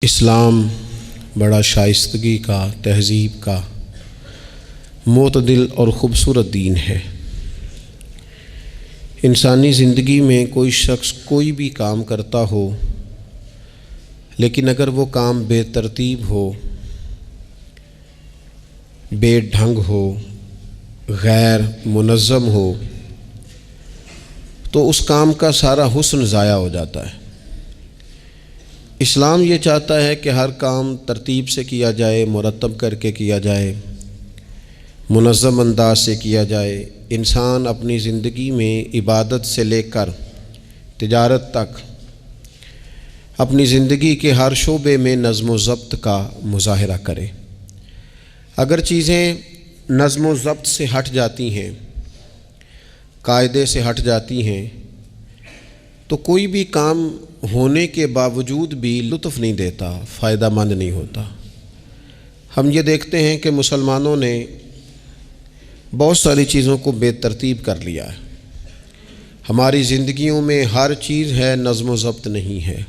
اسلام بڑا شائستگی کا، تہذیب کا، معتدل اور خوبصورت دین ہے۔ انسانی زندگی میں کوئی شخص کوئی بھی کام کرتا ہو، لیکن اگر وہ کام بے ترتیب ہو، بے ڈھنگ ہو، غیر منظم ہو، تو اس کام کا سارا حسن ضائع ہو جاتا ہے۔ اسلام یہ چاہتا ہے کہ ہر کام ترتیب سے کیا جائے، مرتب کر کے کیا جائے، منظم انداز سے کیا جائے۔ انسان اپنی زندگی میں عبادت سے لے کر تجارت تک اپنی زندگی کے ہر شعبے میں نظم و ضبط کا مظاہرہ کرے۔ اگر چیزیں نظم و ضبط سے ہٹ جاتی ہیں، قاعدے سے ہٹ جاتی ہیں، تو کوئی بھی کام ہونے کے باوجود بھی لطف نہیں دیتا، فائدہ مند نہیں ہوتا۔ ہم یہ دیکھتے ہیں کہ مسلمانوں نے بہت ساری چیزوں کو بے ترتیب کر لیا ہے۔ ہماری زندگیوں میں ہر چیز ہے، نظم و ضبط نہیں ہے،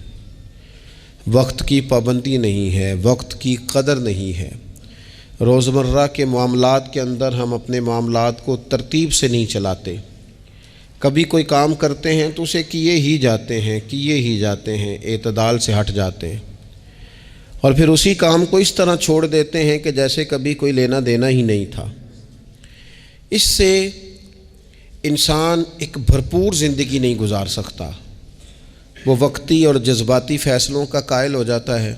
وقت کی پابندی نہیں ہے، وقت کی قدر نہیں ہے۔ روزمرہ کے معاملات کے اندر ہم اپنے معاملات کو ترتیب سے نہیں چلاتے۔ کبھی کوئی کام کرتے ہیں تو اسے کیے ہی جاتے ہیں، اعتدال سے ہٹ جاتے ہیں، اور پھر اسی کام کو اس طرح چھوڑ دیتے ہیں کہ جیسے کبھی کوئی لینا دینا ہی نہیں تھا۔ اس سے انسان ایک بھرپور زندگی نہیں گزار سکتا، وہ وقتی اور جذباتی فیصلوں کا قائل ہو جاتا ہے۔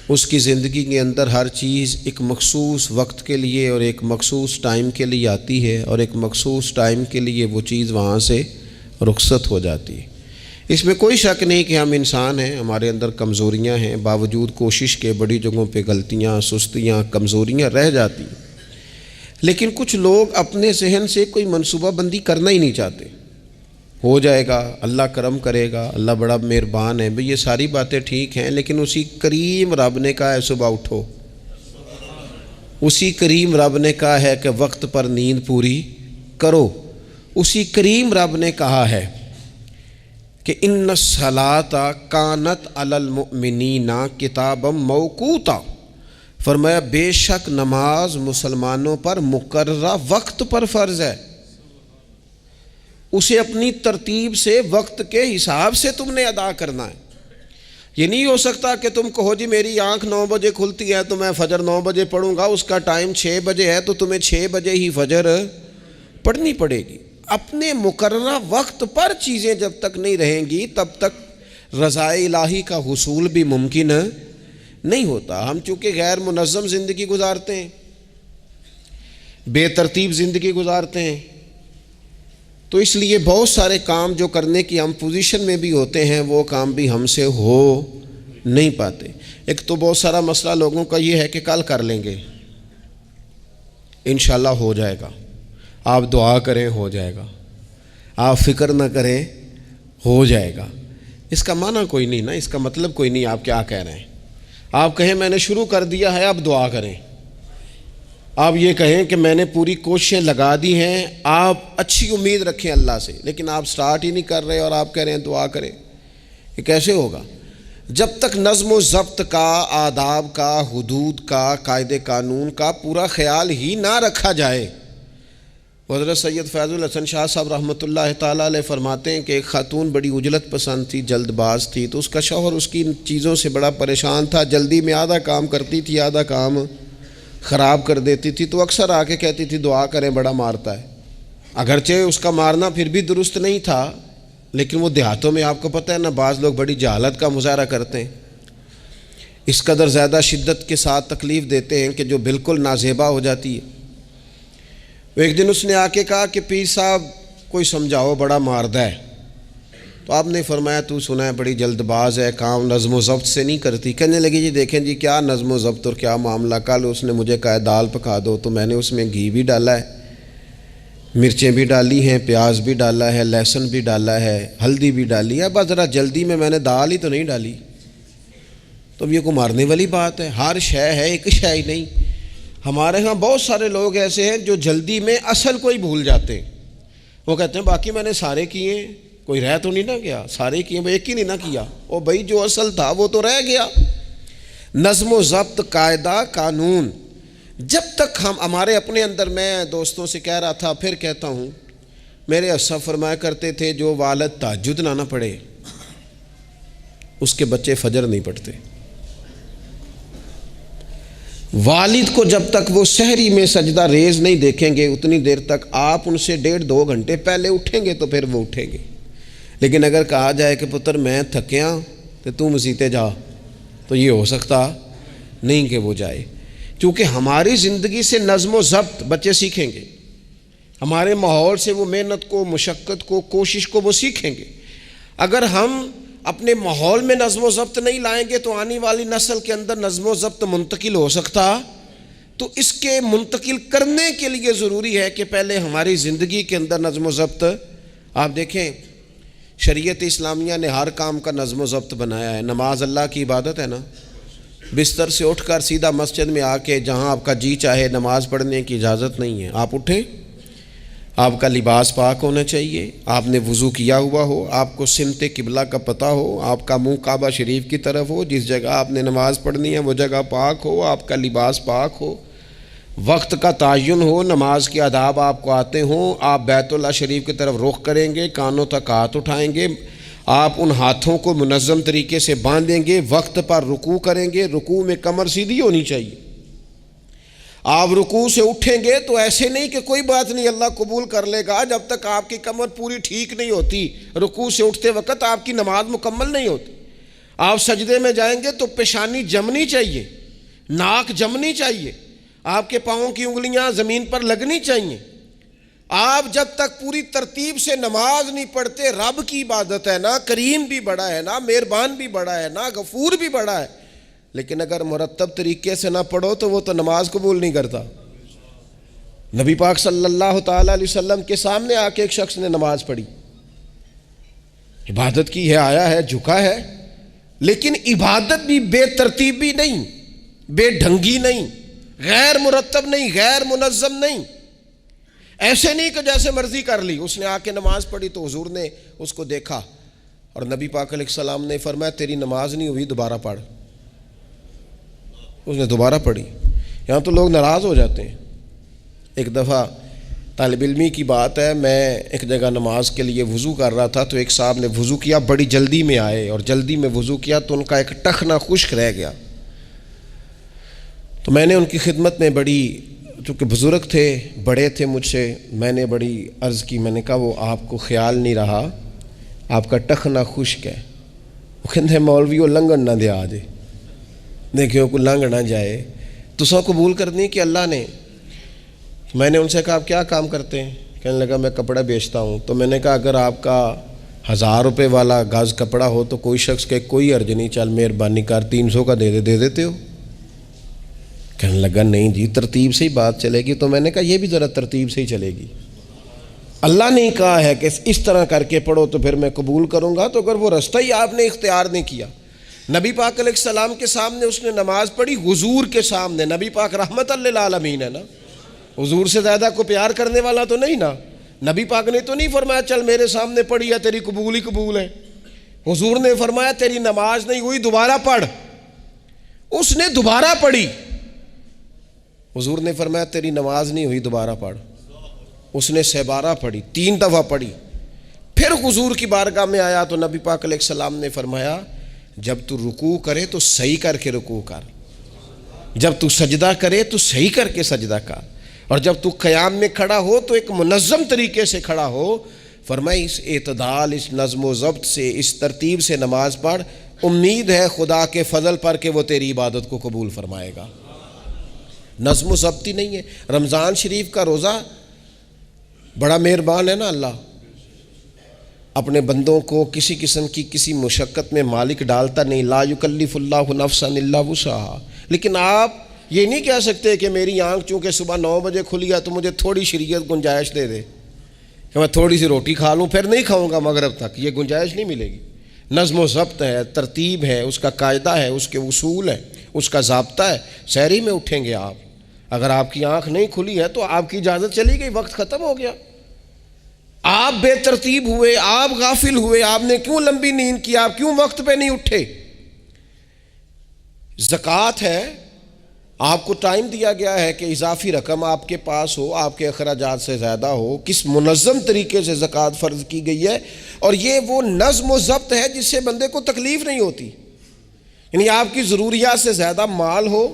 اس کی زندگی کے اندر ہر چیز ایک مخصوص وقت کے لیے اور ایک مخصوص ٹائم کے لیے آتی ہے، اور ایک مخصوص ٹائم کے لیے وہ چیز وہاں سے رخصت ہو جاتی ہے۔ اس میں کوئی شک نہیں کہ ہم انسان ہیں، ہمارے اندر کمزوریاں ہیں، باوجود کوشش کے بڑی جگہوں پہ غلطیاں، سستیاں، کمزوریاں رہ جاتی ہیں۔ لیکن کچھ لوگ اپنے ذہن سے کوئی منصوبہ بندی کرنا ہی نہیں چاہتے۔ ہو جائے گا، اللہ کرم کرے گا، اللہ بڑا مہربان ہے۔ بھئی یہ ساری باتیں ٹھیک ہیں، لیکن اسی کریم رب نے کہا ہے صبح اٹھو، اسی کریم رب نے کہا ہے کہ وقت پر نیند پوری کرو، اسی کریم رب نے کہا ہے کہ ان الصلاۃ کانت علی المؤمنین کتابا موقوتا، فرمایا بے شک نماز مسلمانوں پر مقررہ وقت پر فرض ہے۔ اسے اپنی ترتیب سے، وقت کے حساب سے تم نے ادا کرنا ہے۔ یہ نہیں ہو سکتا کہ تم کہو جی میری آنکھ 9 بجے کھلتی ہے تو میں فجر 9 بجے پڑھوں گا، اس کا ٹائم 6 بجے ہے تو تمہیں 6 بجے ہی فجر پڑھنی پڑے گی۔ اپنے مقررہ وقت پر چیزیں جب تک نہیں رہیں گی تب تک رضا الہی کا حصول بھی ممکن نہیں ہوتا۔ ہم چونکہ غیر منظم زندگی گزارتے ہیں، بے ترتیب زندگی گزارتے ہیں، تو اس لیے بہت سارے کام جو کرنے کی ہم پوزیشن میں بھی ہوتے ہیں وہ کام بھی ہم سے ہو نہیں پاتے۔ ایک تو بہت سارا مسئلہ لوگوں کا یہ ہے کہ کل کر لیں گے، انشاءاللہ ہو جائے گا، آپ دعا کریں ہو جائے گا، آپ فکر نہ کریں ہو جائے گا۔ اس کا معنی کوئی نہیں نا، اس کا مطلب کوئی نہیں۔ آپ کیا کہہ رہے ہیں؟ آپ کہیں میں نے شروع کر دیا ہے، اب دعا کریں۔ آپ یہ کہیں کہ میں نے پوری کوششیں لگا دی ہیں، آپ اچھی امید رکھیں اللہ سے، لیکن آپ سٹارٹ ہی نہیں کر رہے اور آپ کہہ رہے ہیں دعا کریں۔ یہ کیسے ہوگا؟ جب تک نظم و ضبط کا، آداب کا، حدود کا، قاعدے قانون کا پورا خیال ہی نہ رکھا جائے۔ حضرت سید فیض الحسن شاہ صاحب رحمۃ اللہ تعالیٰ علیہ فرماتے ہیں کہ ایک خاتون بڑی عجلت پسند تھی، جلد باز تھی، تو اس کا شوہر اس کی ان چیزوں سے بڑا پریشان تھا، جلدی میں آدھا کام کرتی تھی، آدھا کام خراب کر دیتی تھی، تو اکثر آ کے کہتی تھی دعا کریں بڑا مارتا ہے۔ اگرچہ اس کا مارنا پھر بھی درست نہیں تھا، لیکن وہ دیہاتوں میں آپ کو پتہ ہے نا، بعض لوگ بڑی جہالت کا مظاہرہ کرتے ہیں، اس قدر زیادہ شدت کے ساتھ تکلیف دیتے ہیں کہ جو بالکل نازیبا ہو جاتی ہے۔ ایک دن اس نے آ کے کہا کہ پیر صاحب کوئی سمجھاؤ، بڑا ماردہ ہے۔ تو آپ نے فرمایا تو سنا ہے بڑی جلد باز ہے، کام نظم و ضبط سے نہیں کرتی۔ کہنے لگی جی دیکھیں جی کیا نظم و ضبط اور کیا معاملہ، کل اس نے مجھے کہا دال پکا دو تو میں نے اس میں گھی بھی ڈالا ہے، مرچیں بھی ڈالی ہیں، پیاز بھی ڈالا ہے، لہسن بھی ڈالا ہے، ہلدی بھی ڈالی ہے، بس ذرا جلدی میں نے دال ہی تو نہیں ڈالی۔ تو اب یہ کو مارنے والی بات ہے؟ ہر شے ہے، ایک شے ہی نہیں۔ ہمارے ہاں بہت سارے لوگ ایسے ہیں جو جلدی میں اصل کو ہی بھول جاتے ہیں۔ وہ کہتے ہیں باقی میں نے سارے کیے ہیں، کوئی رہ تو نہیں نہ گیا، سارے کیے، ایک ہی نہیں نہ کیا، او بھائی جو اصل تھا وہ تو رہ گیا۔ نظم و ضبط، قاعدہ، قانون، جب تک ہمارے اپنے اندر، میں دوستوں سے کہہ رہا تھا پھر کہتا ہوں، میرے اسلاف فرمایا کرتے تھے جو والد تہجد نہ پڑھے اس کے بچے فجر نہیں پڑھتے۔ والد کو جب تک وہ سحری میں سجدہ ریز نہیں دیکھیں گے اتنی دیر تک آپ ان سے 1.5-2 گھنٹے پہلے اٹھیں گے تو پھر وہ اٹھیں گے۔ لیکن اگر کہا جائے کہ پتر میں تھکیاں تو تم مسیتے جا، تو یہ ہو سکتا نہیں کہ وہ جائے، کیونکہ ہماری زندگی سے نظم و ضبط بچے سیکھیں گے، ہمارے ماحول سے وہ محنت کو، مشقت کو، کوشش کو وہ سیکھیں گے۔ اگر ہم اپنے ماحول میں نظم و ضبط نہیں لائیں گے تو آنے والی نسل کے اندر نظم و ضبط منتقل ہو سکتا، تو اس کے منتقل کرنے کے لیے ضروری ہے کہ پہلے ہماری زندگی کے اندر نظم و ضبط۔ آپ دیکھیں شریعت اسلامیہ نے ہر کام کا نظم و ضبط بنایا ہے۔ نماز اللہ کی عبادت ہے نا، بستر سے اٹھ کر سیدھا مسجد میں آ کے جہاں آپ کا جی چاہے نماز پڑھنے کی اجازت نہیں ہے۔ آپ اٹھیں، آپ کا لباس پاک ہونا چاہیے، آپ نے وضو کیا ہوا ہو، آپ کو سمت قبلہ کا پتہ ہو، آپ کا منہ کعبہ شریف کی طرف ہو، جس جگہ آپ نے نماز پڑھنی ہے وہ جگہ پاک ہو، آپ کا لباس پاک ہو، وقت کا تعین ہو، نماز کے آداب آپ کو آتے ہوں، آپ بیت اللہ شریف کی طرف رخ کریں گے، کانوں تک ہاتھ اٹھائیں گے، آپ ان ہاتھوں کو منظم طریقے سے باندھیں گے، وقت پر رکوع کریں گے، رکوع میں کمر سیدھی ہونی چاہیے۔ آپ رکوع سے اٹھیں گے تو ایسے نہیں کہ کوئی بات نہیں اللہ قبول کر لے گا، جب تک آپ کی کمر پوری ٹھیک نہیں ہوتی رکوع سے اٹھتے وقت آپ کی نماز مکمل نہیں ہوتی۔ آپ سجدے میں جائیں گے تو پیشانی جمنی چاہیے، ناک جمنی چاہیے، آپ کے پاؤں کی انگلیاں زمین پر لگنی چاہیے۔ آپ جب تک پوری ترتیب سے نماز نہیں پڑھتے، رب کی عبادت ہے نا، کریم بھی بڑا ہے نا، مہربان بھی بڑا ہے نا، غفور بھی بڑا ہے، لیکن اگر مرتب طریقے سے نہ پڑھو تو وہ تو نماز قبول نہیں کرتا۔ نبی پاک صلی اللہ تعالیٰ علیہ وسلم کے سامنے آ کے ایک شخص نے نماز پڑھی، عبادت کی ہے، آیا ہے، جھکا ہے، لیکن عبادت بھی بے ترتیبی نہیں، بے ڈھنگی نہیں، غیر مرتب نہیں، غیر منظم نہیں، ایسے نہیں کہ جیسے مرضی کر لی۔ اس نے آ کے نماز پڑھی تو حضور نے اس کو دیکھا اور نبی پاک علیہ السلام نے فرمایا تیری نماز نہیں ہوئی، دوبارہ پڑھ۔ اس نے دوبارہ پڑھی۔ یہاں تو لوگ ناراض ہو جاتے ہیں۔ ایک دفعہ طالب علمی کی بات ہے، میں ایک جگہ نماز کے لیے وضو کر رہا تھا تو ایک صاحب نے وضو کیا، بڑی جلدی میں آئے اور جلدی میں وضو کیا تو ان کا ایک ٹخنا خشک رہ گیا۔ تو میں نے ان کی خدمت میں بڑی، چونکہ بزرگ تھے، بڑے تھے مجھ سے، میں نے بڑی عرض کی، میں نے کہا وہ آپ کو خیال نہیں رہا، آپ کا ٹخنا خشک ہے۔ وہ کہتے ہیں مولویو لنگن نہ دیا آجے، دیکھو کو لنگ نہ جائے، تو سو قبول کرنی کہ اللہ نے۔ میں نے ان سے کہا آپ کیا کام کرتے ہیں؟ کہنے لگا میں کپڑا بیچتا ہوں۔ تو میں نے کہا اگر آپ کا 1000 روپے والا گز کپڑا ہو تو کوئی شخص کہ کوئی عرض نہیں، چل مہربانی کر 300 کا دے دیتے ہو؟ کہنے لگا نہیں جی ترتیب سے ہی بات چلے گی۔ تو میں نے کہا یہ بھی ذرا ترتیب سے ہی چلے گی، اللہ نے کہا ہے کہ اس طرح کر کے پڑھو تو پھر میں قبول کروں گا، تو اگر وہ رستہ ہی آپ نے اختیار نہیں کیا۔ نبی پاک علیہ السلام کے سامنے اس نے نماز پڑھی، حضور کے سامنے، نبی پاک رحمت للعالمین ہے نا، حضور سے زیادہ کو پیار کرنے والا تو نہیں نا۔ نبی پاک نے تو نہیں فرمایا چل میرے سامنے پڑھی ہے تیری قبول ہی قبول ہے، حضور نے فرمایا تیری نماز نہیں ہوئی، دوبارہ پڑھ۔ اس نے دوبارہ پڑھی، حضور نے فرمایا تیری نماز نہیں ہوئی، دوبارہ پڑھ۔ اس نے 7 پڑھی، 3 دفعہ پڑھی، پھر حضور کی بارگاہ میں آیا تو نبی پاک علیہ السلام نے فرمایا جب تو رکوع کرے تو صحیح کر کے رکوع کر، جب تو سجدہ کرے تو صحیح کر کے سجدہ کر، اور جب تو قیام میں کھڑا ہو تو ایک منظم طریقے سے کھڑا ہو۔ فرمایا اس اعتدال، اس نظم و ضبط سے، اس ترتیب سے نماز پڑھ، امید ہے خدا کے فضل پر کہ وہ تیری عبادت کو قبول فرمائے گا۔ نظم و ضبط ہی نہیں ہے۔ رمضان شریف کا روزہ بڑا مہربان ہے نا اللہ، اپنے بندوں کو کسی قسم کی کسی مشقت میں مالک ڈالتا نہیں، لا یکلف اللہ نفسا الا وسعہا۔ لیکن آپ یہ نہیں کہہ سکتے کہ میری آنکھ چونکہ صبح 9 بجے کھلی ہے تو مجھے تھوڑی شریعت گنجائش دے دے کہ میں تھوڑی سی روٹی کھا لوں پھر نہیں کھاؤں گا مغرب تک، یہ گنجائش نہیں ملے گی۔ نظم و ضبط ہے، ترتیب ہے، اس کا قاعدہ ہے، اس کے اصول ہے، اس کا ضابطہ ہے۔ سحری میں اٹھیں گے آپ، اگر آپ کی آنکھ نہیں کھلی ہے تو آپ کی اجازت چلی گئی، وقت ختم ہو گیا۔ آپ بے ترتیب ہوئے، آپ غافل ہوئے، آپ نے کیوں لمبی نیند کی، آپ کیوں وقت پہ نہیں اٹھے؟ زکوٰۃ ہے، آپ کو ٹائم دیا گیا ہے کہ اضافی رقم آپ کے پاس ہو، آپ کے اخراجات سے زیادہ ہو، کس منظم طریقے سے زکوٰۃ فرض کی گئی ہے، اور یہ وہ نظم و ضبط ہے جس سے بندے کو تکلیف نہیں ہوتی۔ یعنی آپ کی ضروریات سے زیادہ مال ہو،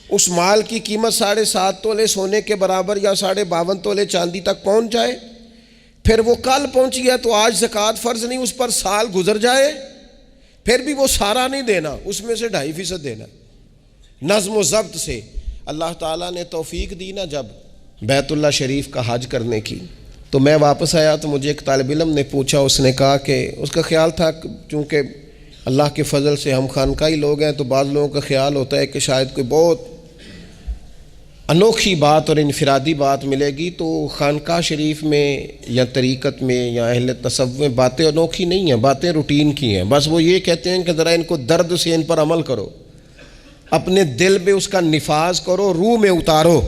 اس مال کی قیمت 7.5 تولے سونے کے برابر یا 52.5 تولے چاندی تک پہنچ جائے، پھر وہ کل پہنچی ہے تو آج زکوٰۃ فرض نہیں، اس پر سال گزر جائے، پھر بھی وہ سارا نہیں دینا، اس میں سے 2.5% دینا، نظم و ضبط سے۔ اللہ تعالیٰ نے توفیق دی نا جب بیت اللہ شریف کا حج کرنے کی، تو میں واپس آیا تو مجھے ایک طالب علم نے پوچھا، اس نے کہا کہ اس کا خیال تھا چونکہ اللہ کے فضل سے ہم خانقاہی لوگ ہیں تو بعض لوگوں کا خیال ہوتا ہے کہ شاید کوئی بہت انوکھی بات اور انفرادی بات ملے گی، تو خانقاہ شریف میں یا طریقت میں یا اہل تصوف میں باتیں انوکھی نہیں ہیں، باتیں روٹین کی ہیں، بس وہ یہ کہتے ہیں کہ ذرا ان کو درد سے ان پر عمل کرو، اپنے دل میں اس کا نفاذ کرو، روح میں اتارو۔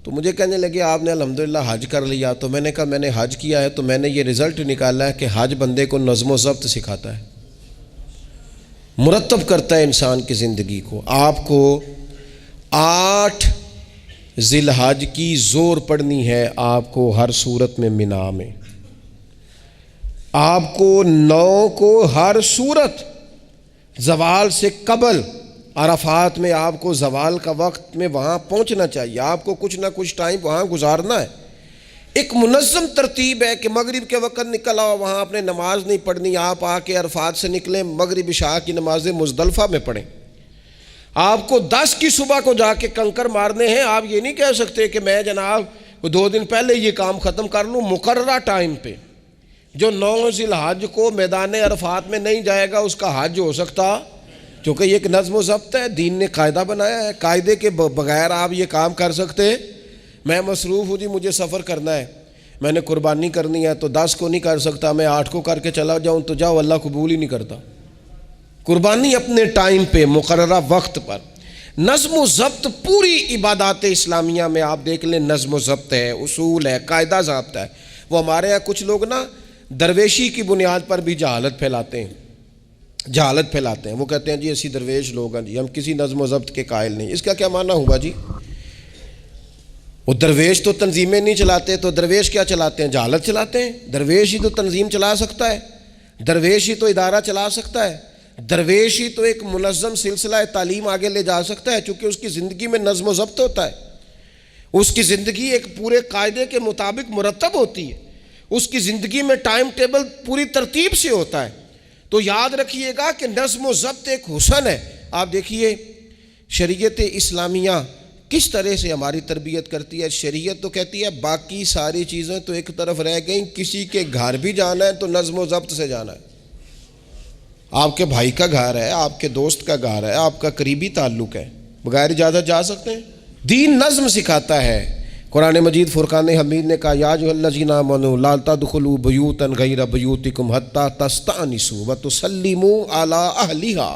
تو مجھے کہنے لگے آپ نے الحمدللہ حج کر لیا، تو میں نے کہا میں نے حج کیا ہے تو میں نے یہ رزلٹ نکالا ہے کہ حج بندے کو نظم و ضبط سکھاتا ہے، مرتب کرتا ہے انسان کی زندگی کو۔ آپ کو 8 ذی الحج کی زور پڑھنی ہے، آپ کو ہر صورت میں مینا میں، آپ کو 9 کو ہر صورت زوال سے قبل عرفات میں، آپ کو زوال کا وقت میں وہاں پہنچنا چاہیے، آپ کو کچھ نہ کچھ ٹائم وہاں گزارنا ہے۔ ایک منظم ترتیب ہے کہ مغرب کے وقت نکل آؤ، وہاں آپ نے نماز نہیں پڑھنی، آپ آ کے عرفات سے نکلیں، مغرب عشاء کی نمازیں مزدلفہ میں پڑھیں۔ آپ کو 10 کی صبح کو جا کے کنکر مارنے ہیں، آپ یہ نہیں کہہ سکتے کہ میں جناب 2 دن پہلے یہ کام ختم کر لوں، مقررہ ٹائم پہ۔ جو 9 ذی الحج کو میدان عرفات میں نہیں جائے گا اس کا حج ہو سکتا، کیونکہ یہ ایک نظم و ضبط ہے، دین نے قاعدہ بنایا ہے، قاعدے کے بغیر آپ یہ کام کر سکتے؟ میں مصروف ہوں جی، مجھے سفر کرنا ہے، میں نے قربانی کرنی ہے تو 10 کو نہیں کر سکتا، میں 8 کو کر کے چلا جاؤں تو جاؤ، اللہ قبول ہی نہیں کرتا۔ قربانی اپنے ٹائم پہ، مقررہ وقت پر۔ نظم و ضبط پوری عبادات اسلامیہ میں آپ دیکھ لیں، نظم و ضبط ہے، اصول ہے، قاعدہ ضابطہ ہے۔ وہ ہمارے یہاں کچھ لوگ نا درویشی کی بنیاد پر بھی جہالت پھیلاتے ہیں، وہ کہتے ہیں جی اسی درویش لوگ ہیں جی، ہم کسی نظم و ضبط کے قائل نہیں۔ اس کا کیا معنی ہوا جی؟ وہ درویش تو تنظیمیں نہیں چلاتے، تو درویش کیا چلاتے ہیں؟ جہالت چلاتے ہیں۔ درویش ہی تو تنظیم چلا سکتا ہے، درویش ہی تو ادارہ چلا سکتا ہے، درویش ہی تو ایک منظم سلسلہ تعلیم آگے لے جا سکتا ہے، چونکہ اس کی زندگی میں نظم و ضبط ہوتا ہے، اس کی زندگی ایک پورے قاعدے کے مطابق مرتب ہوتی ہے، اس کی زندگی میں ٹائم ٹیبل پوری ترتیب سے ہوتا ہے۔ تو یاد رکھیے گا کہ نظم و ضبط ایک حسن ہے۔ آپ دیکھیے شریعت اسلامیہ کس طرح سے ہماری تربیت کرتی ہے۔ شریعت تو کہتی ہے باقی ساری چیزیں تو ایک طرف رہ گئیں، کسی کے گھر بھی جانا ہے تو نظم و ضبط سے جانا ہے۔ آپ کے بھائی کا گھر ہے، آپ کے دوست کا گھر ہے، آپ کا قریبی تعلق ہے، بغیر اجازت جا سکتے ہیں؟ دین نظم سکھاتا ہے۔ قرآن مجید فرقان حمید نے کہا یا ایھا الذین آمنوا لا تدخلوا بیوتا غیر بیوتکم حتی تستأنسوا وتسلموا علی اہلھا۔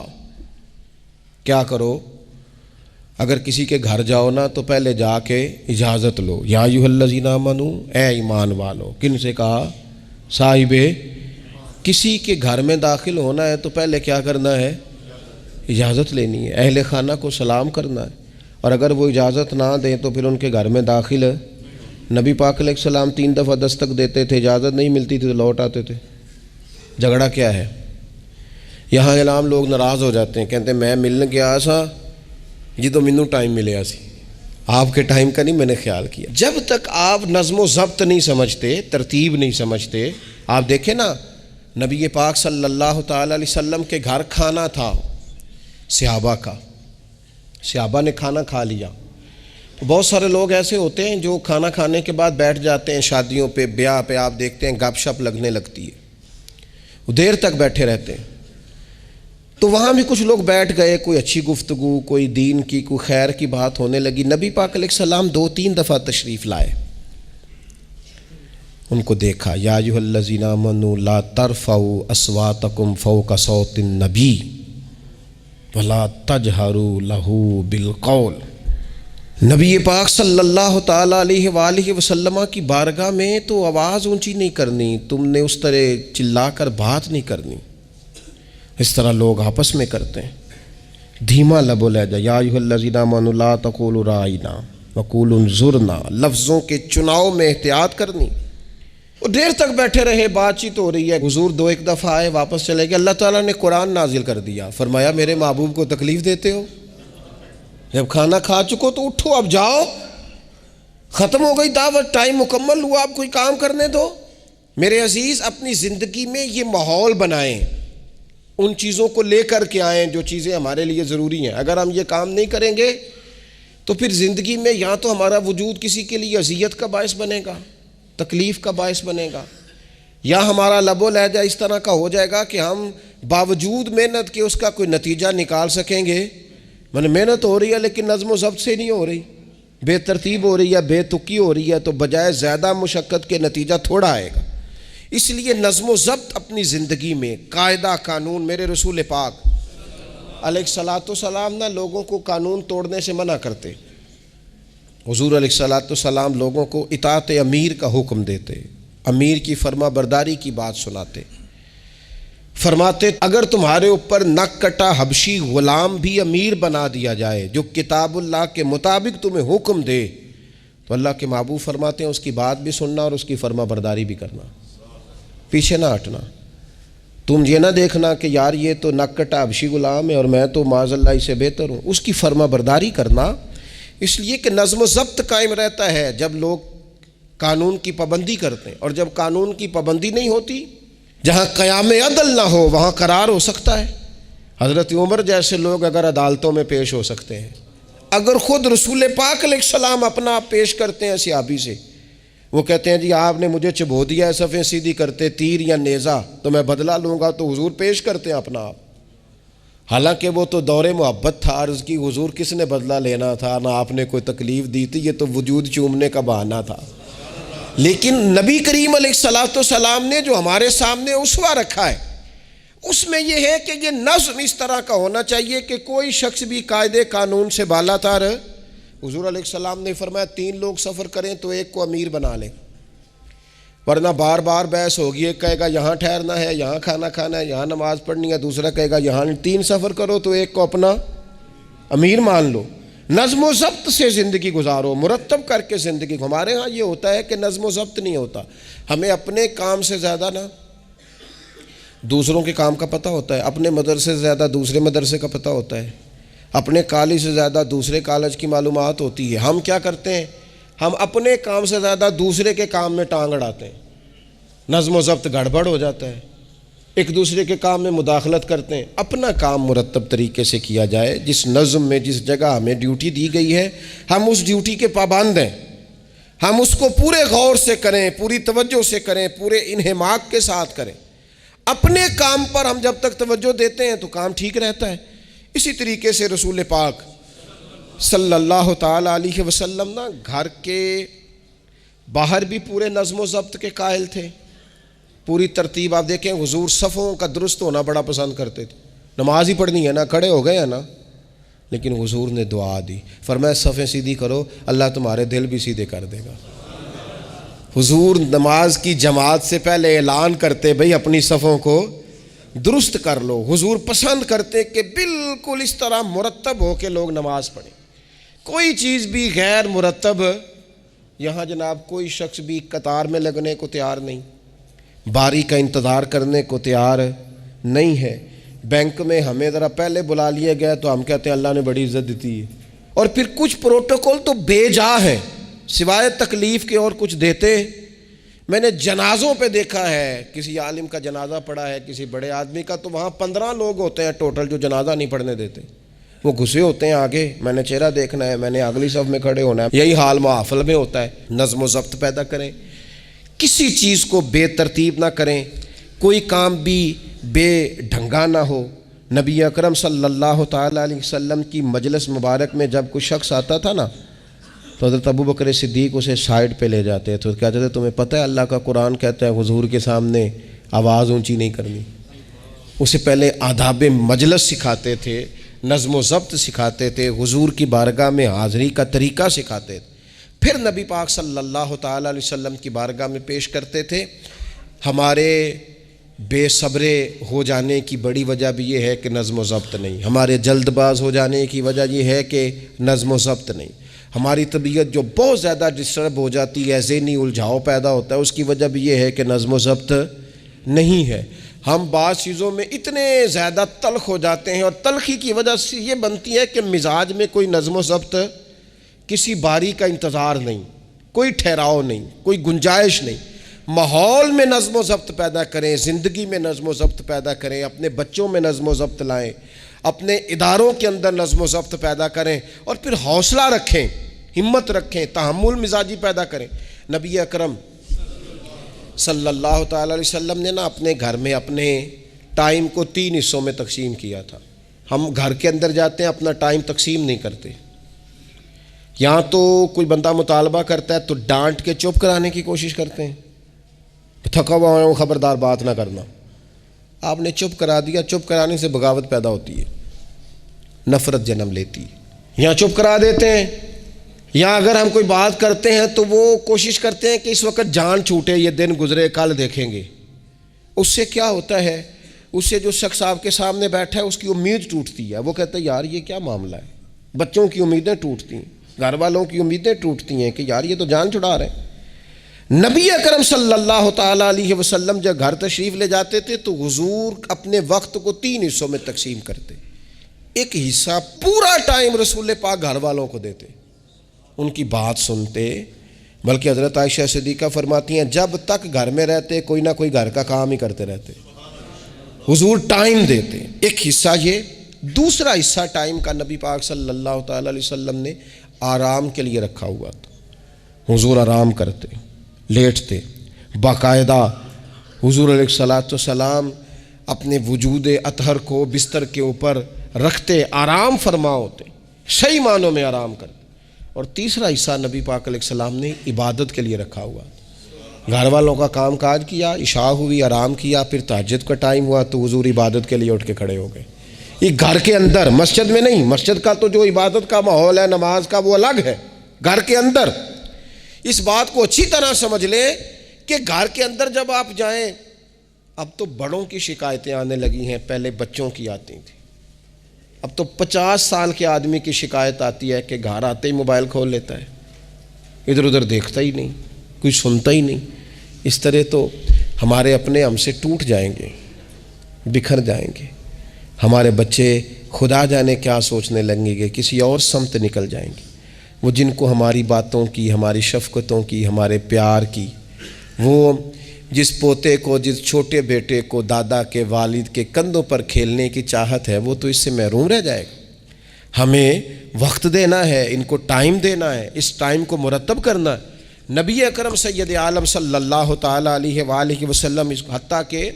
کیا کرو؟ اگر کسی کے گھر جاؤ نا تو پہلے جا کے اجازت لو۔ یا ایھا الذین آمنوا، اے ایمان والو۔ کن سے کہا؟ صاحب کسی کے گھر میں داخل ہونا ہے تو پہلے کیا کرنا ہے؟ اجازت لینی ہے، اہل خانہ کو سلام کرنا ہے، اور اگر وہ اجازت نہ دیں تو پھر ان کے گھر میں داخل ہے۔ نبی پاک علیہ السلام 3 دفعہ دستک دیتے تھے، اجازت نہیں ملتی تھی تو لوٹ آتے تھے۔ جھگڑا کیا ہے؟ یہاں عام لوگ ناراض ہو جاتے ہیں، کہتے ہیں میں ملنے گیا سا جی تو مینوں ٹائم ملیا سی، آپ کے ٹائم کا نہیں میں نے خیال کیا۔ جب تک آپ نظم و ضبط نہیں سمجھتے، ترتیب نہیں سمجھتے۔ آپ دیکھیں نا نبی پاک صلی اللہ تعالی علیہ وسلم کے گھر کھانا تھا صحابہ کا، صحابہ نے کھانا کھا لیا۔ بہت سارے لوگ ایسے ہوتے ہیں جو کھانا کھانے کے بعد بیٹھ جاتے ہیں، شادیوں پہ، بیاہ پہ آپ دیکھتے ہیں گپ شپ لگنے لگتی ہے، وہ دیر تک بیٹھے رہتے ہیں۔ تو وہاں بھی کچھ لوگ بیٹھ گئے، کوئی اچھی گفتگو، کوئی دین کی، کوئی خیر کی بات ہونے لگی۔ نبی پاک علیہ السلام 2-3 دفعہ تشریف لائے، ان کو دیکھا۔ یا ایھا الذین آمنوا لا ترفعوا اصواتکم فوق صوت النبی ولا تجہروا لہ بالقول۔ نبی پاک صلی اللہ تعالیٰ علیہ وآلہ وسلم کی بارگاہ میں تو آواز اونچی نہیں کرنی، تم نے اس طرح چلا کر بات نہیں کرنی، اس طرح لوگ آپس میں کرتے ہیں، دھیما لب و لہجہ، یا ایھا الذین آمنوا لا تقولوا راعینا وقولوا انظرنا، لفظوں کے چناؤ میں احتیاط کرنی۔ وہ دیر تک بیٹھے رہے، بات چیت ہو رہی ہے، حضور دو ایک دفعہ آئے واپس چلے گئے، اللہ تعالیٰ نے قرآن نازل کر دیا، فرمایا میرے محبوب کو تکلیف دیتے ہو؟ جب کھانا کھا چکو تو اٹھو، اب جاؤ، ختم ہو گئی دعوت، ٹائم مکمل ہوا، اب کوئی کام کرنے دو۔ میرے عزیز، اپنی زندگی میں یہ ماحول بنائیں، ان چیزوں کو لے کر کے آئیں جو چیزیں ہمارے لیے ضروری ہیں۔ اگر ہم یہ کام نہیں کریں گے تو پھر زندگی میں یا تو ہمارا وجود کسی کے لیے اذیت کا باعث بنے گا، تکلیف کا باعث بنے گا، یا ہمارا لب و لہجہ اس طرح کا ہو جائے گا کہ ہم باوجود محنت کے اس کا کوئی نتیجہ نکال سکیں گے۔ محنت ہو رہی ہے لیکن نظم و ضبط سے نہیں ہو رہی، بے ترتیب ہو رہی ہے، بے تکی ہو رہی ہے، تو بجائے زیادہ مشقت کے نتیجہ تھوڑا آئے گا۔ اس لیے نظم و ضبط اپنی زندگی میں، قاعدہ قانون۔ میرے رسول پاک علیہ الصلاۃ والسلام نہ لوگوں کو قانون توڑنے سے منع کرتے، حضور علیہ الصلاۃ والسلام لوگوں کو اطاعت امیر کا حکم دیتے، امیر کی فرما برداری کی بات سناتے، فرماتے اگر تمہارے اوپر نک کٹا حبشی غلام بھی امیر بنا دیا جائے جو کتاب اللہ کے مطابق تمہیں حکم دے تو اللہ کے محبوب فرماتے ہیں اس کی بات بھی سننا اور اس کی فرما برداری بھی کرنا، پیچھے نہ ہٹنا۔ تم یہ نہ دیکھنا کہ یار یہ تو نک کٹا حبشی غلام ہے اور میں تو معاذ اللہ اس سے بہتر ہوں، اس کی فرما برداری کرنا۔ اس لیے کہ نظم و ضبط قائم رہتا ہے جب لوگ قانون کی پابندی کرتے ہیں، اور جب قانون کی پابندی نہیں ہوتی، جہاں قیام عدل نہ ہو وہاں قرار ہو سکتا ہے۔ حضرت عمر جیسے لوگ اگر عدالتوں میں پیش ہو سکتے ہیں، اگر خود رسول پاک علیہ السلام اپنا آپ پیش کرتے ہیں صحابی سے، وہ کہتے ہیں جی آپ نے مجھے چبھو دیا ہے صفیں سیدھی کرتے تیر یا نیزہ، تو میں بدلہ لوں گا، تو حضور پیش کرتے ہیں اپنا آپ، حالانکہ وہ تو دور محبت تھا، عرض کی حضور کس نے بدلہ لینا تھا، نہ آپ نے کوئی تکلیف دی تھی، یہ تو وجود چومنے کا بہانہ تھا۔ لیکن نبی کریم علیہ الصلاۃ والسلام نے جو ہمارے سامنے اسوہ رکھا ہے، اس میں یہ ہے کہ یہ نظم اس طرح کا ہونا چاہیے کہ کوئی شخص بھی قاعدے قانون سے بالا تر۔ حضور علیہ السلام نے فرمایا 3 لوگ سفر کریں تو ایک کو امیر بنا لیں، ورنہ بار بار بحث ہوگی، ایک کہے گا یہاں ٹھہرنا ہے، یہاں کھانا کھانا ہے، یہاں نماز پڑھنی ہے، دوسرا کہے گا یہاں۔ 3 سفر کرو تو ایک کو اپنا امیر مان لو۔ نظم و ضبط سے زندگی گزارو، مرتب کر کے زندگی۔ ہمارے ہاں یہ ہوتا ہے کہ نظم و ضبط نہیں ہوتا، ہمیں اپنے کام سے زیادہ نا دوسروں کے کام کا پتہ ہوتا ہے، اپنے مدرسے سے زیادہ دوسرے مدرسے کا پتہ ہوتا ہے، اپنے کالج سے زیادہ دوسرے کالج کی معلومات ہوتی ہے۔ ہم کیا کرتے ہیں؟ ہم اپنے کام سے زیادہ دوسرے کے کام میں ٹانگ اڑاتے ہیں، نظم و ضبط گڑبڑ ہو جاتا ہے، ایک دوسرے کے کام میں مداخلت کرتے ہیں۔ اپنا کام مرتب طریقے سے کیا جائے، جس نظم میں جس جگہ ہمیں ڈیوٹی دی گئی ہے ہم اس ڈیوٹی کے پابند ہیں، ہم اس کو پورے غور سے کریں، پوری توجہ سے کریں، پورے انہماک کے ساتھ کریں۔ اپنے کام پر ہم جب تک توجہ دیتے ہیں تو کام ٹھیک رہتا ہے۔ اسی طریقے سے رسول پاک صلی اللہ تعالیٰ علیہ وسلم نا گھر کے باہر بھی پورے نظم و ضبط کے قائل تھے، پوری ترتیب۔ آپ دیکھیں حضور صفوں کا درست ہونا بڑا پسند کرتے تھے، نماز ہی پڑھنی ہے نا، کھڑے ہو گئے ہیں نا، لیکن حضور نے دعا دی، فرمایا صفیں سیدھی کرو، اللہ تمہارے دل بھی سیدھے کر دے گا۔ حضور نماز کی جماعت سے پہلے اعلان کرتے بھئی اپنی صفوں کو درست کر لو۔ حضور پسند کرتے کہ بالکل اس طرح مرتب ہو کے لوگ نماز پڑھیں، کوئی چیز بھی غیر مرتب۔ یہاں جناب کوئی شخص بھی قطار میں لگنے کو تیار نہیں، باری کا انتظار کرنے کو تیار نہیں ہے۔ بینک میں ہمیں ذرا پہلے بلا لیا گیا تو ہم کہتے ہیں اللہ نے بڑی عزت دیتی ہے، اور پھر کچھ پروٹوکول تو بے جا ہے، سوائے تکلیف کے اور کچھ دیتے۔ میں نے جنازوں پہ دیکھا ہے، کسی عالم کا جنازہ پڑھا ہے، کسی بڑے آدمی کا، تو وہاں 15 لوگ ہوتے ہیں ٹوٹل جو جنازہ نہیں پڑھنے دیتے، وہ گھسے ہوتے ہیں آگے، میں نے چہرہ دیکھنا ہے، میں نے اگلی صف میں کھڑے ہونا ہے۔ یہی حال محافل میں ہوتا ہے۔ نظم و ضبط پیدا کریں، کسی چیز کو بے ترتیب نہ کریں، کوئی کام بھی بے ڈھنگا نہ ہو۔ نبی اکرم صلی اللہ تعالیٰ علیہ وسلم کی مجلس مبارک میں جب کوئی شخص آتا تھا نا تو حضرت ابو بکر صدیق اسے سائڈ پہ لے جاتے تو کہتے تھے تمہیں پتہ ہے اللہ کا قرآن کہتا ہے حضور کے سامنے آواز اونچی نہیں کرنی۔ اسے پہلے آداب مجلس سکھاتے تھے، نظم و ضبط سکھاتے تھے، حضور کی بارگاہ میں حاضری کا طریقہ سکھاتے تھے، پھر نبی پاک صلی اللہ تعالیٰ علیہ وسلم کی بارگاہ میں پیش کرتے تھے۔ ہمارے بے صبرے ہو جانے کی بڑی وجہ بھی یہ ہے کہ نظم و ضبط نہیں، ہمارے جلد باز ہو جانے کی وجہ یہ ہے کہ نظم و ضبط نہیں، ہماری طبیعت جو بہت زیادہ ڈسٹرب ہو جاتی ہے، ذہنی الجھاؤ پیدا ہوتا ہے، اس کی وجہ بھی یہ ہے کہ نظم و ضبط نہیں ہے۔ ہم بعض چیزوں میں اتنے زیادہ تلخ ہو جاتے ہیں، اور تلخی کی وجہ سے یہ بنتی ہے کہ مزاج میں کوئی نظم و ضبط، کسی باری کا انتظار نہیں، کوئی ٹھہراؤ نہیں، کوئی گنجائش نہیں۔ ماحول میں نظم و ضبط پیدا کریں، زندگی میں نظم و ضبط پیدا کریں، اپنے بچوں میں نظم و ضبط لائیں، اپنے اداروں کے اندر نظم و ضبط پیدا کریں، اور پھر حوصلہ رکھیں، ہمت رکھیں، تحمل مزاجی پیدا کریں۔ نبی اکرم صلی اللہ تعالیٰ علیہ وسلم نے اپنے گھر میں اپنے ٹائم کو 3 حصوں میں تقسیم کیا تھا۔ ہم گھر کے اندر جاتے ہیں، اپنا ٹائم تقسیم نہیں کرتے۔ یہاں تو کوئی بندہ مطالبہ کرتا ہے تو ڈانٹ کے چپ کرانے کی کوشش کرتے ہیں، تھکا ہوا ہوں خبردار بات نہ کرنا۔ آپ نے چپ کرا دیا، چپ کرانے سے بغاوت پیدا ہوتی ہے، نفرت جنم لیتی ہے۔ یہاں چپ کرا دیتے ہیں، یا اگر ہم کوئی بات کرتے ہیں تو وہ کوشش کرتے ہیں کہ اس وقت جان چھوٹے، یہ دن گزرے کل دیکھیں گے۔ اس سے کیا ہوتا ہے، اس سے جو شخص آپ کے سامنے بیٹھا ہے اس کی امید ٹوٹتی ہے، وہ کہتا ہے یار یہ کیا معاملہ ہے۔ بچوں کی امیدیں ٹوٹتی ہیں، گھر والوں کی امیدیں ٹوٹتی ہیں کہ یار یہ تو جان چھڑا رہے ہیں۔ نبی اکرم صلی اللہ تعالیٰ علیہ وسلم جب گھر تشریف لے جاتے تھے تو حضور اپنے وقت کو 3 حصوں میں تقسیم کرتے۔ ایک حصہ پورا ٹائم رسول پاک گھر والوں کو دیتے، ان کی بات سنتے، بلکہ حضرت عائشہ صدیقہ فرماتی ہیں جب تک گھر میں رہتے کوئی نہ کوئی گھر کا کام ہی کرتے رہتے، حضور ٹائم دیتے۔ ایک حصہ یہ، دوسرا حصہ ٹائم کا نبی پاک صلی اللہ تعالیٰ علیہ وسلم نے آرام کے لیے رکھا ہوا تھا۔ حضور آرام کرتے، لیٹتے، باقاعدہ حضور علیہ الصلاۃ والسلام اپنے وجود اطہر کو بستر کے اوپر رکھتے، آرام فرما ہوتے، صحیح معنوں میں آرام کرتے۔ اور تیسرا حصہ نبی پاک علیہ السلام نے عبادت کے لیے رکھا ہوا، گھر والوں کا کام کاج کیا، عشاء ہوئی، آرام کیا، پھر تہجد کا ٹائم ہوا تو حضور عبادت کے لیے اٹھ کے کھڑے ہو گئے۔ یہ گھر کے اندر، مسجد میں نہیں، مسجد کا تو جو عبادت کا ماحول ہے نماز کا وہ الگ ہے، گھر کے اندر اس بات کو اچھی طرح سمجھ لیں کہ گھر کے اندر جب آپ جائیں، اب تو بڑوں کی شکایتیں آنے لگی ہیں، پہلے بچوں کی آتی تھیں، اب تو 50 سال کے آدمی کی شکایت آتی ہے کہ گھر آتے ہی موبائل کھول لیتا ہے، ادھر ادھر دیکھتا ہی نہیں، کوئی سنتا ہی نہیں۔ اس طرح تو ہمارے اپنے ہم سے ٹوٹ جائیں گے، بکھر جائیں گے، ہمارے بچے خدا جانے کیا سوچنے لگیں گے، کسی اور سمت نکل جائیں گے۔ وہ جن کو ہماری باتوں کی، ہماری شفقتوں کی، ہمارے پیار کی، وہ جس پوتے کو، جس چھوٹے بیٹے کو دادا کے والد کے کندھوں پر کھیلنے کی چاہت ہے، وہ تو اس سے محروم رہ جائے گا۔ ہمیں وقت دینا ہے، ان کو ٹائم دینا ہے، اس ٹائم کو مرتب کرنا ہے۔ نبی اکرم سید عالم صلی اللہ تعالیٰ علیہ وآلہ وسلم، حتیٰ کہ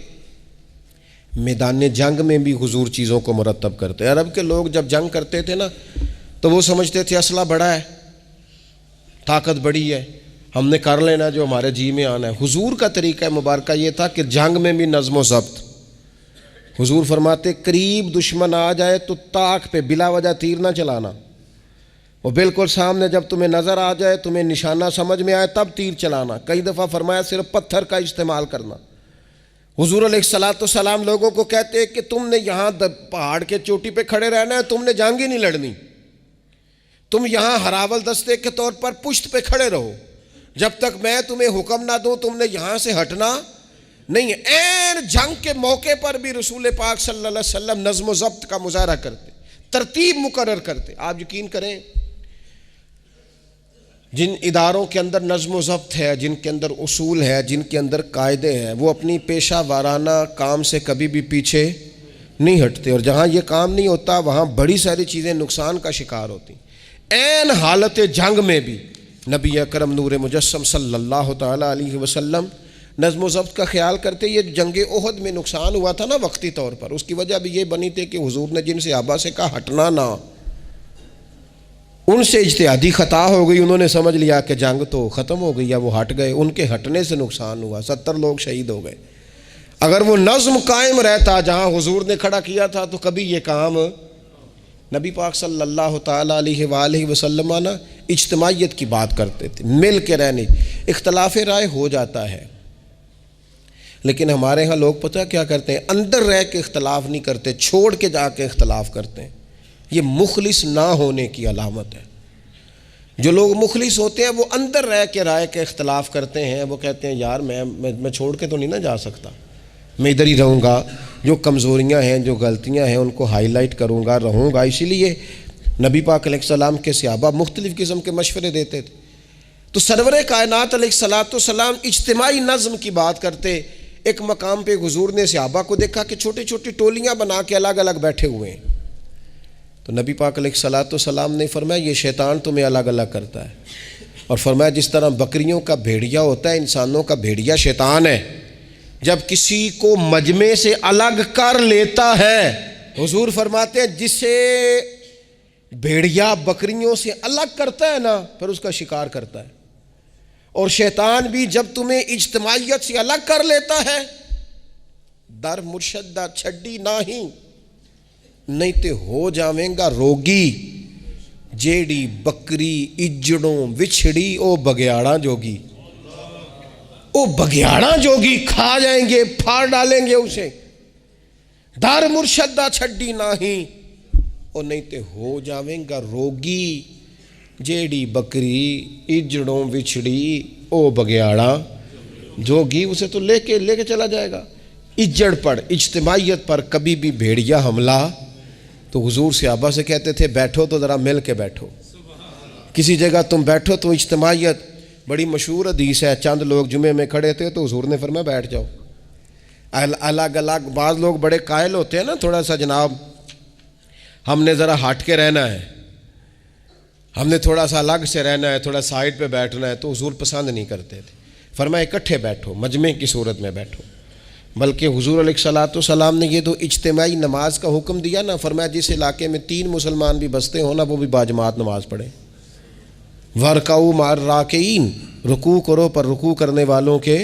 میدان جنگ میں بھی حضور چیزوں کو مرتب کرتے۔ عرب کے لوگ جب جنگ کرتے تھے نا تو وہ سمجھتے تھے اسلحہ بڑا ہے، طاقت بڑی ہے، ہم نے کر لینا جو ہمارے جی میں آنا ہے۔ حضور کا طریقہ مبارکہ یہ تھا کہ جنگ میں بھی نظم و ضبط۔ حضور فرماتے قریب دشمن آ جائے تو طاق پہ بلا وجہ تیر نہ چلانا، وہ بالکل سامنے جب تمہیں نظر آ جائے، تمہیں نشانہ سمجھ میں آئے تب تیر چلانا۔ کئی دفعہ فرمایا صرف پتھر کا استعمال کرنا۔ حضور علیہ الصلاۃ والسلام لوگوں کو کہتے ہیں کہ تم نے یہاں پہاڑ کے چوٹی پہ کھڑے رہنا ہے، تم نے جنگ ہی نہیں لڑنی، تم یہاں ہراول دستے کے طور پر پشت پہ کھڑے رہو، جب تک میں تمہیں حکم نہ دوں تم نے یہاں سے ہٹنا نہیں ہے۔ این جنگ کے موقع پر بھی رسول پاک صلی اللہ علیہ وسلم نظم و ضبط کا مظاہرہ کرتے، ترتیب مقرر کرتے۔ آپ یقین کریں جن اداروں کے اندر نظم و ضبط ہے، جن کے اندر اصول ہے، جن کے اندر قاعدے ہیں، وہ اپنی پیشہ وارانہ کام سے کبھی بھی پیچھے نہیں ہٹتے، اور جہاں یہ کام نہیں ہوتا وہاں بڑی ساری چیزیں نقصان کا شکار ہوتی۔ این حالت جنگ میں بھی نبی اکرم نور مجسم صلی اللہ تعالیٰ علیہ وسلم نظم و ضبط کا خیال کرتے۔ یہ جنگ احد میں نقصان ہوا تھا نا وقتی طور پر، اس کی وجہ بھی یہ بنی تھی کہ حضور نے جن صحابہ سے کہا ہٹنا نہ، ان سے اجتہادی خطا ہو گئی، انہوں نے سمجھ لیا کہ جنگ تو ختم ہو گئی ہے، وہ ہٹ گئے، ان کے ہٹنے سے نقصان ہوا، 70 لوگ شہید ہو گئے۔ اگر وہ نظم قائم رہتا جہاں حضور نے کھڑا کیا تھا تو کبھی یہ کام نبی پاک صلی اللہ تعالیٰ علیہ وآلہ وسلم نا اجتماعیت کی بات کرتے تھے، مل کے رہنے۔ اختلاف رائے ہو جاتا ہے، لیکن ہمارے ہاں لوگ پتہ کیا کرتے ہیں، اندر رہ کے اختلاف نہیں کرتے، چھوڑ کے جا کے اختلاف کرتے ہیں۔ یہ مخلص نہ ہونے کی علامت ہے۔ جو لوگ مخلص ہوتے ہیں وہ اندر رہ کے رائے کے اختلاف کرتے ہیں، وہ کہتے ہیں یار میں چھوڑ کے تو نہیں نہ جا سکتا، میں ادھر ہی رہوں گا، جو کمزوریاں ہیں جو غلطیاں ہیں ان کو ہائی لائٹ کروں گا، رہوں گا۔ اسی لیے نبی پاک علیہ السلام کے صحابہ مختلف قسم کے مشورے دیتے تھے۔ تو سرور کائنات علیہ السلام اجتماعی نظم کی بات کرتے۔ ایک مقام پہ حضور نے صحابہ کو دیکھا کہ چھوٹی چھوٹی ٹولیاں بنا کے الگ الگ بیٹھے ہوئے ہیں، تو نبی پاک علیہ السلام نے فرمایا یہ شیطان تمہیں الگ الگ کرتا ہے، اور فرمایا جس طرح بکریوں کا بھیڑیا ہوتا ہے، انسانوں کا بھیڑیا شیطان ہے، جب کسی کو مجمع سے الگ کر لیتا ہے، حضور فرماتے ہیں جسے بھیڑیا بکریوں سے الگ کرتا ہے نا پھر اس کا شکار کرتا ہے، اور شیطان بھی جب تمہیں اجتماعیت سے الگ کر لیتا ہے، در مرشدہ چھڈی نہیں تے ہو جاویں گا روگی، جیڑی بکری اجڑوں وچھڑی او بگیاڑا جوگی، او بگیاڑا جوگی کھا جائیں گے، پھاڑ ڈالیں گے اسے۔ در مرشدہ چھڈی نہیں تے ہو جاویں گا روگی، جیڑی بکری اجڑوں وچھڑی او بگیاڑا جوگی، اسے تو لے کے چلا جائے گا۔ اجڑ پر، اجتماعیت پر کبھی بھی بھیڑیا حملہ، تو حضور صحابہ سے کہتے تھے بیٹھو تو ذرا مل کے بیٹھو، کسی جگہ تم بیٹھو تو اجتماعیت۔ بڑی مشہور حدیث ہے، چند لوگ جمعے میں کھڑے تھے تو حضور نے فرمایا بیٹھ جاؤ الگ الگ۔ بعض لوگ بڑے قائل ہوتے ہیں نا، تھوڑا سا جناب ہم نے ذرا ہٹ کے رہنا ہے، ہم نے تھوڑا سا الگ سے رہنا ہے، تھوڑا سائڈ پہ بیٹھنا ہے، تو حضور پسند نہیں کرتے تھے، فرمایا اکٹھے بیٹھو، مجمع کی صورت میں بیٹھو۔ بلکہ حضور علیہ السلام نے یہ تو اجتماعی نماز کا حکم دیا نا، فرمایا جس علاقے میں 3 مسلمان بھی بستے ہوں نا وہ بھی باجماعت نماز پڑھیں۔ وَرْكَعُوا مَعَ الرَّاكِعِينَ، رکوع کرو پر رکوع کرنے والوں کے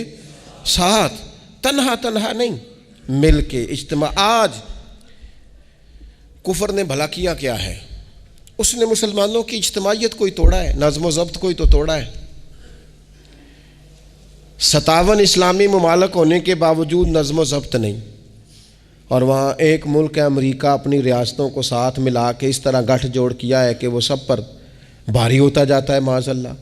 ساتھ، تنہا نہیں، مل کے اجتماع۔ آج کفر نے بھلا کیا کیا ہے؟ اس نے مسلمانوں کی اجتماعیت کوئی توڑا ہے، نظم و ضبط کوئی تو توڑا ہے۔ 57 اسلامی ممالک ہونے کے باوجود نظم و ضبط نہیں، اور وہاں ایک ملک ہے امریکہ اپنی ریاستوں کو ساتھ ملا کے اس طرح گٹھ جوڑ کیا ہے کہ وہ سب پر بھاری ہوتا جاتا ہے معاذ اللہ۔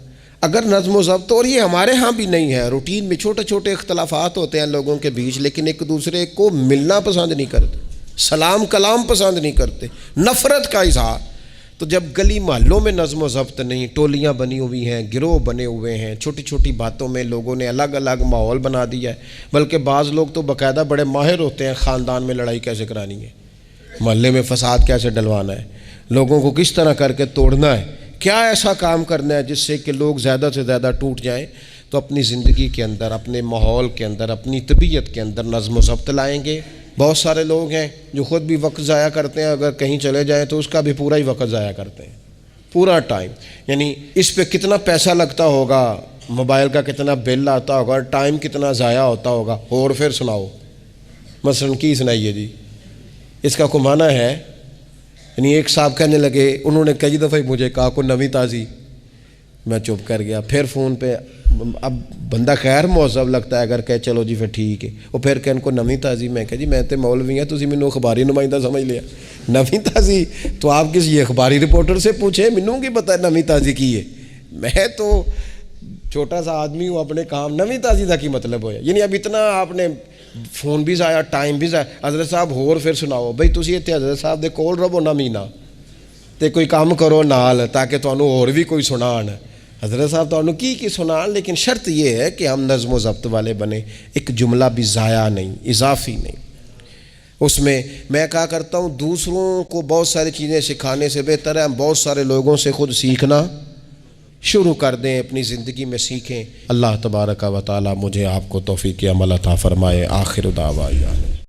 اگر نظم و ضبط، اور یہ ہمارے ہاں بھی نہیں ہے، روٹین میں چھوٹے چھوٹے اختلافات ہوتے ہیں لوگوں کے بیچ، لیکن ایک دوسرے کو ملنا پسند نہیں کرتے، سلام کلام پسند نہیں کرتے، نفرت کا اظہار۔ تو جب گلی محلوں میں نظم و ضبط نہیں، ٹولیاں بنی ہوئی ہیں، گروہ بنے ہوئے ہیں، چھوٹی چھوٹی باتوں میں لوگوں نے الگ الگ ماحول بنا دیا ہے، بلکہ بعض لوگ تو باقاعدہ بڑے ماہر ہوتے ہیں خاندان میں لڑائی کیسے کرانی ہے، محلے میں فساد کیسے ڈلوانا ہے، لوگوں کو کس طرح کر کے توڑنا ہے، کیا ایسا کام کرنا ہے جس سے کہ لوگ زیادہ سے زیادہ ٹوٹ جائیں۔ تو اپنی زندگی کے اندر، اپنے ماحول کے اندر، اپنی طبیعت کے اندر نظم و ضبط لائیں گے۔ بہت سارے لوگ ہیں جو خود بھی وقت ضائع کرتے ہیں، اگر کہیں چلے جائیں تو اس کا بھی پورا ہی وقت ضائع کرتے ہیں، پورا ٹائم، یعنی اس پہ کتنا پیسہ لگتا ہوگا، موبائل کا کتنا بل آتا ہوگا، ٹائم کتنا ضائع ہوتا ہوگا، اور پھر سناؤ مثلاً کی سنائیے جی، اس کا کوئی معنی ہے؟ یعنی ایک صاحب کہنے لگے، انہوں نے کئی دفعہ مجھے کہا کوئی نویں تازی، میں چپ کر گیا۔ پھر فون پہ اب بندہ خیر مہذب لگتا ہے اگر کہے چلو جی پھر ٹھیک ہے، وہ پھر کہ ان کو نویں تازی، میں کہا جی میں تو مولوی ہوں، تسی مینوں اخباری نمائندہ سمجھ لیا، نویں تازی تو آپ کسی اخباری رپورٹر سے پوچھیں، مینوں کی پتہ ہے نویں تازی کی ہے، میں تو چھوٹا سا آدمی ہوں، اپنے کام نویں تازی کا کی مطلب ہویا؟ یعنی اب اتنا آپ نے فون بھی ضائع، ٹائم بھی ضائع۔ حضرت صاحب ہور پھر سناؤ بھئی، تسی اتنے حضرت صاحب دے کول رہو نہ مہینہ تے کوئی کام کرو نال تاکہ تانوں اور بھی کوئی سنان۔ حضرت صاحب تانوں کی سنان، لیکن شرط یہ ہے کہ ہم نظم و ضبط والے بنیں، ایک جملہ بھی ضائع نہیں، اضافی نہیں۔ اس میں کہا کرتا ہوں دوسروں کو بہت ساری چیزیں سکھانے سے بہتر ہے ہم بہت سارے لوگوں سے خود سیکھنا شروع کر دیں، اپنی زندگی میں سیکھیں۔ اللہ تبارک و تعالی مجھے آپ کو توفیق عمل عطا فرمائے۔ آخر دعوانا